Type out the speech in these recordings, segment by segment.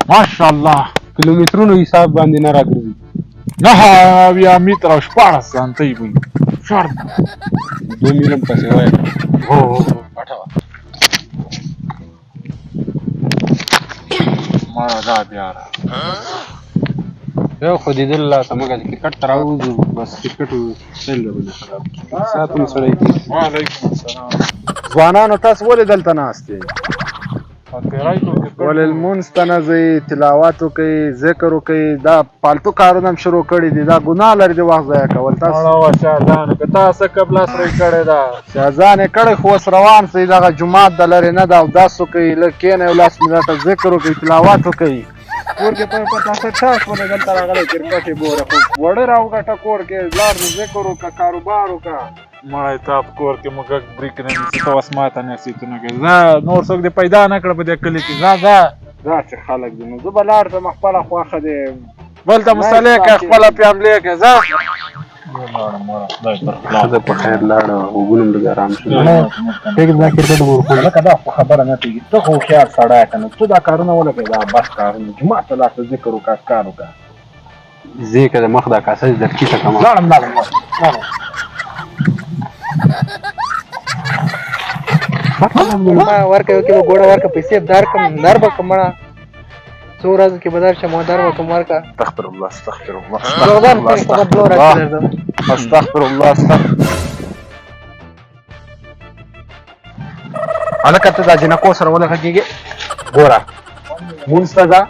ماشاءالله کیلومترونو حساب باندې نه راګرځي. 9 بیا متر او 14 سانتۍ وي. 2 میلم پسې وای. هو پټه ما دا بیا یو خو دې دل ته مګر کرکټ تراوځو بس کرکټ سیل دی خراب ساتم سړی کی. وعلیکم السلام. ځوانانو تاسو ولې دلته ناست یې؟ ولې لمونځ ته نه ځئ، تلاوت وکئ، ذکر وکئ؟ دا پالتو کارونه هم شروع کړي دي، دا ګناه لري د وخت ضایع کول. تاسو شاهزانه که تاسو قبل سره کړی دا شاهزان یې کړی خو اوس روان سئ، دغه جومات د لرې نه ده، اودس وکئ، لږ کښېنئ 10 منټه ذکر وکئ، تلاوت وکئ. کور کې په تاسو ټاس ولې دلته راغلی کرکټ یې ګوره، خو وړه راوګټه کور کې لاړ ذکر وکړه، کاروبار وکړه. مړی تا په کور کې موږ بریک نه نیسي ته اوس ماته نیسي ته نه کوې. ځه نور څوک دې پیدا نه کړه په دې کلي کې. ځه دا چې خلک دي نو زه به لاړ شم، خپله خوښه دی، بل ته مسلې کړه، خپله پیملې کړه. ځه زه په خیر لاړه وګونم لږ ارام شم. دا کرکټ ورکړه دا خو خبره نه کېږي. ته خو هوښیار سړی که نه، ته دا کارونه ولګوې، دا بس کارونه جومات ته لاړ شه، ذکر وکړه، کار وکړه. زه که د مخ دا کاسه درکي ته کړم. لاړم ورکه یو کې به ګوړه ورکه پیسې دار کم در به کم مړه څو ورځو کې به در شم در به کم ورکه. استغفر الله استغفر الله جوړدان پرې خبر بلو راکړی درځم. استغفر الله استغفر. هلکه ته دا جنکو سره ولغږېږې، ګوره مونځ ته ځه،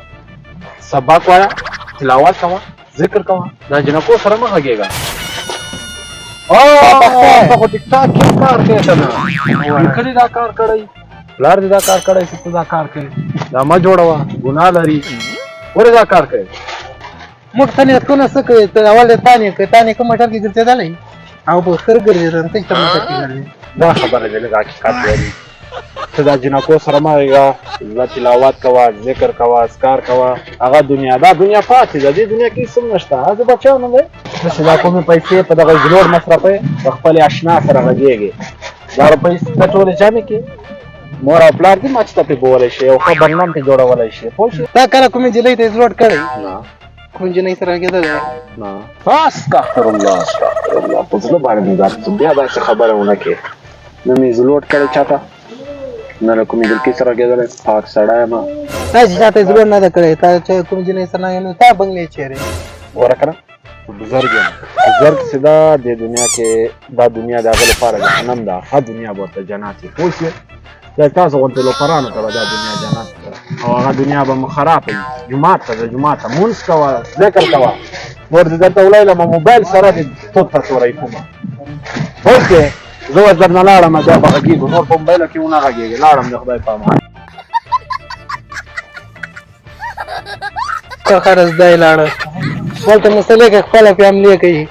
سبق وایه، تلاوت کوه، ذکر کوه، دا جنکو سره مه غږېږه. ته خو ټیک ټاک کې کار کوې که نه؟ لیکلي دا کار کړی، پلار دې دا کار کړی چې ته دا کار کوې. دا مه جوړوه، ګناه لري. ولې دا کار کوې؟ موږ ته نیتونه څه کوي؟ ته اول دې تا نیت کوې، تا نیکه موټر کې ګرځېدلی او په خر ګرځېدل، ته چې ته موټر کې ګرځې. دا خبره دې لږ حقیقت لري. ته دا جنکو سره مه غږېږه، زه تلاوت کوه، ذکر کوه، اذکار کوه. هغه دنیا دا دنیا پاتې ده، دې دنیا کې هېڅ هم نشته. هغه بچیان نه دی چې دا کومې پیسې په دغه زلوړ مصرفوې، په خپلې اشنا سره غږېږې. دا روپۍ ته ټولې جمع کړې، مور او پلار دې مچ ته پرې بولی شي، یو ښه برنام پرې جوړولی شي. پوه شې؟ تا کله کومې نجلۍ ته زلوټ کړی؟ نه کوم نجلۍ سره غږېدلی؟ نه. استغفر الله استغفر الله. په زړه باندې مې دا بیا داسې خبره ونه کړې. نه مې زلوټ کړی چاته، نه له کومې دلکۍ سره غږېدلی. پاک سړی یم. تا چې چاته زلوټ نه ده کړی، تا چې کوم نجلۍ سره نه نو تا بنګلې چیرې؟ ګوره که نه بزرګ یم، بزرګ چې دا د دنیا کې دا دنیا د هغه لپاره جهنم ده، ښه دنیا به ورته جنت وي. پوه شوې؟ دا تاسو غوندې لوفرانو ته به دا دنیا جنت ده، او هغه دنیا به مو خرابه وي. جومات ته ځه، جومات ته مونځ کوه، ذکر کوه. نور دې درته ولیږم موبایل سره دې توت ته توری کومه. پوه شوې؟ زه اوس درنه لاړم، بیا به غږېږو، نور په موبایله کې ونه غږېږې. لاړم د خدای په امان. ښه خرڅ دی لاړه ولته مسلې کوي، خپله فیملي کوي.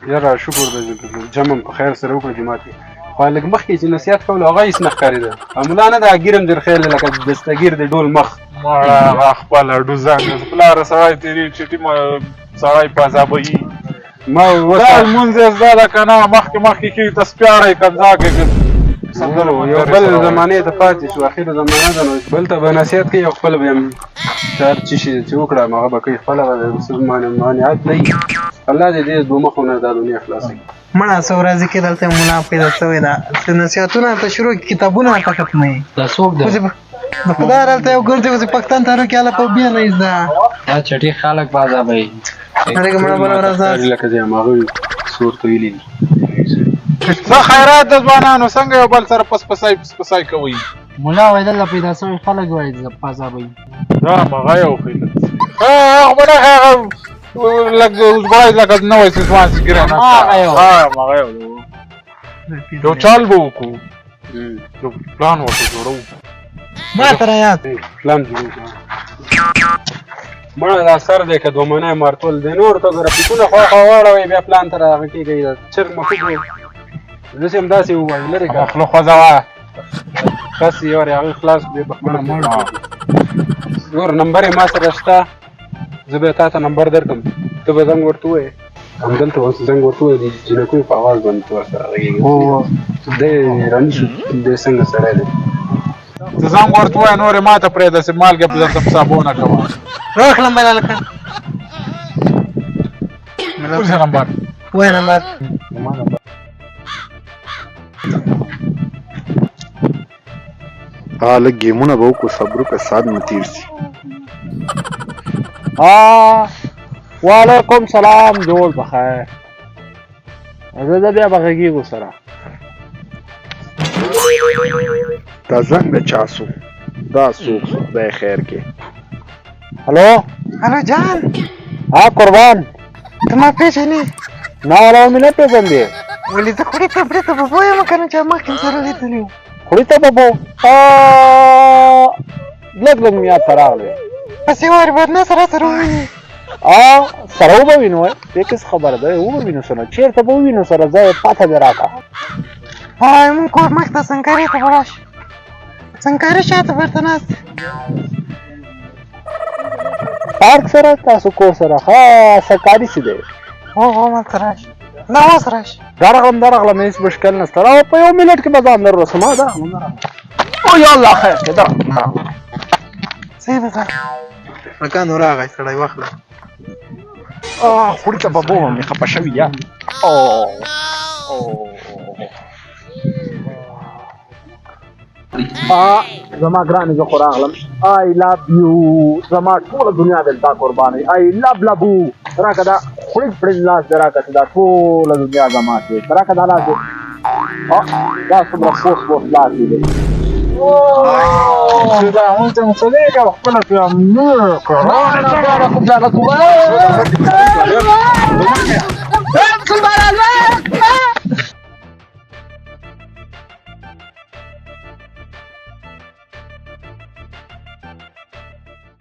یاره شکر دی جمع په خیر سره وکړه جومات کې. خو لږ مخکې چې نصیحت کولو هغه هېڅ نه ښکارېده. ملا نه دا ګیرم در خیل لکه دستګیر د ډول مخ. مړه هغه خپله ډوزنګ پلاره سړی تېرېږي چې ټیمه سړی په عذابوي. ما دا لمونځ یې زده ده که نه، مخکې کېږي ته سپیاړی کنځا کې یو بل زمانې ته پاتې شو، اخره زمانه ده، نو بل ته به نصیحت کوي او خپله به یم چار څه شي چې وکړم هغه به کوي، خپله به مانعات نه وي. الله دې دې دوه مخونه دا دنیا خلاصوي. مړه څو ورځې کې دلته ملا پیدا شوې ده، نصیحتونه ته شروع کتابونه ته ختموي. دا څوک ده؟ د خدای هلته یو ګرځي اوس پاکستان ته روکې هله په بیا نه زده. دا چټي خلک به عذابوي. هغې مړه بله ورځ لکه چې هماغوی سور ته ویلي دي. څه خیرات د ځوانانو، څنګه یو بل سره پس کوئ؟ ملا وایي دلته پیدا شوي خلک وایي په عذابوي. دا مغه یو خیلت هغه به نه هغه لږ اوسګړی لکه نوی ځوان چې ګیره نشته. مغه یو چال به وکړو، یو پلان ورته جوړوو. ما ته رایاد پلان جوړوو. مړه دا سر دی که دوه منی مارتول دی، نور ته ګرافیکونه خواخوا واړوئ بیا پلان ته را هغه کېږئ. چرګ مفید داسې همداسې ووایي لرې که خوله خوځوه بس یې ورې هغې خلاص کړې په خپله مړ کړو. نور نمبر یې ما سره شته، زه به تا ته نمبر درکړم، ته به زنګ ورته ووایې. همدلته اوس زنګ ورته ووایې د جینکیو په اواز باندې ته ورسره غږېږي. دی رانیسو، دی څنګه سړی دی. ته زنګ ورته ووایه نورې ما ته پرېږده چې مالګې په درته په صابونه کوه راکړم بله لکه کوم نمبر وای نمبر لږ ګیمونه به وکړو صبر وکړه ساعت مو تېر شي وعلیکم سلام جوړ بخیر زه بیا به غږېږو سره دا زنګ د چا سو دا څوک سو خدای خیر کې هلو هلو جان قربان ته ما پېژنې نه والله مې نه پېژندې ولې زه خوري ته برې ته ببو یم که نه چې مخکې سره لیدلي وو خوري ته ببو لږ لږ مې یاد ته راغلی پسې وارې باید نه سره ووینې سره وبه وینو دې کې څه خبره ده وبه وینو سره چېرته به ووینو سره ځای پته دې راکړه مونږ کور مخته سنګارې ته به راشو سنګارې شاته برته ناست پارک سره تاسو کور سره سرکاري څه دی هو مالته راشي دا اوس راشي درغلم هېڅ مشکل نشته راوه په یو منټ کې به ځان در رسم درغلم او یا الله خیر کې درغلم صحیح ده لکانو راغی سړی واخله خوري ته ببو مې خفه شوي یا زما ګرانې زه خو راغلم آی لاب یو زما ټوله دنیا دلته قربانوي آی لب لبو راکه دا خوړې پړې لاس دې راکه چې دا ټوله دنیا زما دی راکه دا لاس دې دا څومره پوس پوس لاس دی دا اونځ ته مصدق خپل پیغام نه